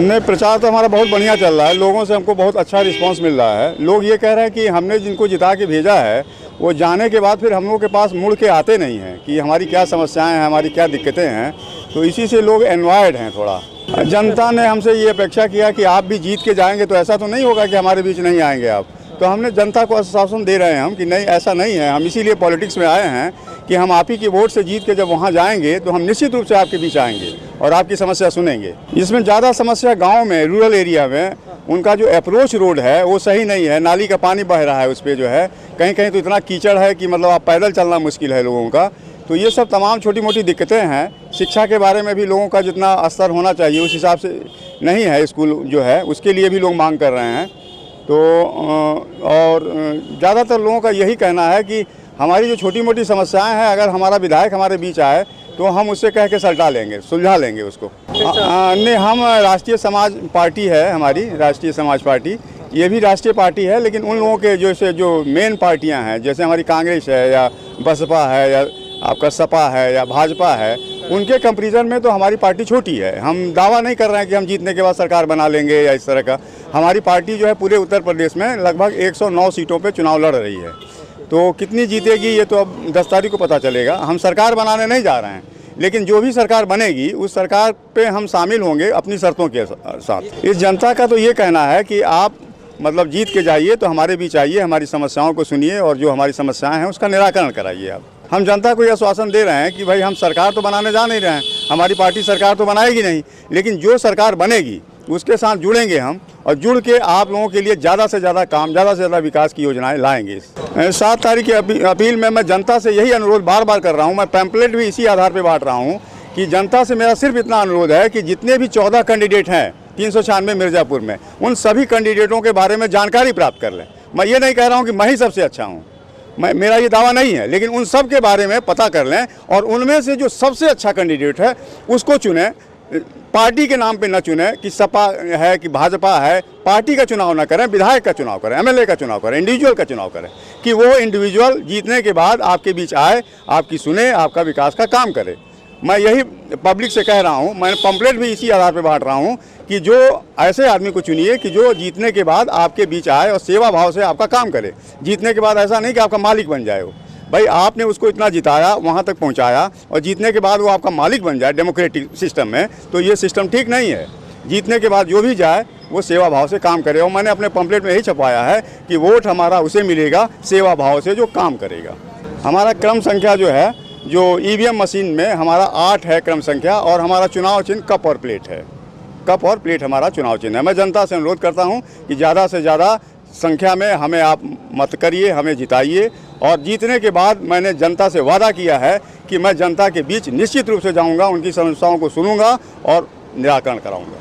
नहीं, प्रचार तो हमारा बहुत बढ़िया चल रहा है। लोगों से हमको बहुत अच्छा रिस्पांस मिल रहा है। लोग ये कह रहे हैं कि हमने जिनको जिता के भेजा है वो जाने के बाद फिर हम लोग के पास मुड़ के आते नहीं हैं कि हमारी क्या समस्याएं हैं, हमारी क्या दिक्कतें हैं। तो इसी से लोग एनवायर्ड हैं थोड़ा। जनता ने हमसे ये अपेक्षा किया कि आप भी जीत के जाएंगे, तो ऐसा तो नहीं होगा कि हमारे बीच नहीं आएंगे आप। तो हमने जनता को आश्वासन दे रहे हैं हम कि नहीं, ऐसा नहीं है। हम इसीलिए पॉलिटिक्स में आए हैं कि हम आप ही की वोट से जीत के जब वहाँ जाएंगे तो हम निश्चित रूप से आपके बीच आएंगे और आपकी समस्या सुनेंगे। इसमें ज़्यादा समस्या गांव में, रूरल एरिया में उनका जो अप्रोच रोड है वो सही नहीं है। नाली का पानी बह रहा है उस पर जो है, कहीं कहीं तो इतना कीचड़ है कि मतलब आप पैदल चलना मुश्किल है लोगों का। तो ये सब तमाम छोटी मोटी दिक्कतें हैं। शिक्षा के बारे में भी लोगों का जितना स्तर होना चाहिए उस हिसाब से नहीं है स्कूल जो है, उसके लिए भी लोग मांग कर रहे हैं। तो और ज़्यादातर लोगों का यही कहना है कि हमारी जो छोटी मोटी समस्याएं हैं, अगर हमारा विधायक हमारे बीच आए तो हम उससे कह के सलटा लेंगे, सुलझा लेंगे उसको। नहीं, हम राष्ट्रीय समाज पार्टी है, हमारी राष्ट्रीय समाज पार्टी, ये भी राष्ट्रीय पार्टी है। लेकिन उन लोगों के जैसे जो मेन पार्टियां हैं, जैसे हमारी कांग्रेस है या बसपा है या आपका सपा है या भाजपा है, उनके कंपैरिजन में तो हमारी पार्टी छोटी है। हम दावा नहीं कर रहे हैं कि हम जीतने के बाद सरकार बना लेंगे या इस तरह का। हमारी पार्टी जो है पूरे उत्तर प्रदेश में लगभग 109 सीटों पे चुनाव लड़ रही है। तो कितनी जीतेगी ये तो अब 10 तारीख को पता चलेगा। हम सरकार बनाने नहीं जा रहे हैं, लेकिन जो भी सरकार बनेगी उस सरकार पे हम शामिल होंगे अपनी शर्तों के साथ। इस जनता का तो ये कहना है कि आप मतलब जीत के जाइए तो हमारे बीच आइए, हमारी समस्याओं को सुनिए और जो हमारी समस्याएं हैं उसका निराकरण कराइए आप। हम जनता को यह आश्वासन दे रहे हैं कि भाई हम सरकार तो बनाने जा नहीं रहे हैं, हमारी पार्टी सरकार तो बनाएगी नहीं, लेकिन जो सरकार बनेगी उसके साथ जुड़ेंगे हम और जुड़ के आप लोगों के लिए ज़्यादा से ज़्यादा काम, ज़्यादा से ज़्यादा विकास की योजनाएं लाएंगे। 7 तारीख की अपील में मैं जनता से यही अनुरोध बार बार कर रहा हूँ। मैं पैम्पलेट भी इसी आधार पर बांट रहा हूँ कि जनता से मेरा सिर्फ इतना अनुरोध है कि जितने भी 14 कैंडिडेट हैं 396 मिर्ज़ापुर में, उन सभी कैंडिडेटों के बारे में जानकारी प्राप्त कर लें। मैं ये नहीं कह रहा हूँ कि मैं ही सबसे अच्छा हूँ, मेरा ये दावा नहीं है, लेकिन उन सब के बारे में पता कर लें और उनमें से जो सबसे अच्छा कैंडिडेट है उसको चुनें। पार्टी के नाम पे न चुनें कि सपा है कि भाजपा है। पार्टी का चुनाव ना करें, विधायक का चुनाव करें, एमएलए का चुनाव करें, इंडिविजुअल का चुनाव करें कि वो इंडिविजुअल जीतने के बाद आपके बीच आए, आपकी सुने, आपका विकास का काम करे। मैं यही पब्लिक से कह रहा हूँ। मैंने पंपलेट भी इसी आधार पर बांट रहा हूँ कि जो ऐसे आदमी को चुनिए कि जो जीतने के बाद आपके बीच आए और सेवा भाव से आपका काम करे। जीतने के बाद ऐसा नहीं कि आपका मालिक बन जाए। भाई आपने उसको इतना जिताया, वहाँ तक पहुँचाया और जीतने के बाद वो आपका मालिक बन जाए डेमोक्रेटिक सिस्टम में, तो ये सिस्टम ठीक नहीं है। जीतने के बाद जो भी जाए वो सेवा भाव से काम करे। और मैंने अपने पंपलेट में यही छपवाया है कि वोट हमारा उसे मिलेगा सेवा भाव से जो काम करेगा। हमारा क्रम संख्या जो है, जो ईवीएम मशीन में हमारा 8 है क्रम संख्या और हमारा चुनाव चिन्ह कप और प्लेट है। कप और प्लेट हमारा चुनाव चिन्ह है। मैं जनता से अनुरोध करता हूं कि ज़्यादा से ज़्यादा संख्या में हमें आप मत करिए, हमें जिताइए। और जीतने के बाद मैंने जनता से वादा किया है कि मैं जनता के बीच निश्चित रूप से जाऊंगा, उनकी समस्याओं को सुनूंगा और निराकरण कराऊंगा।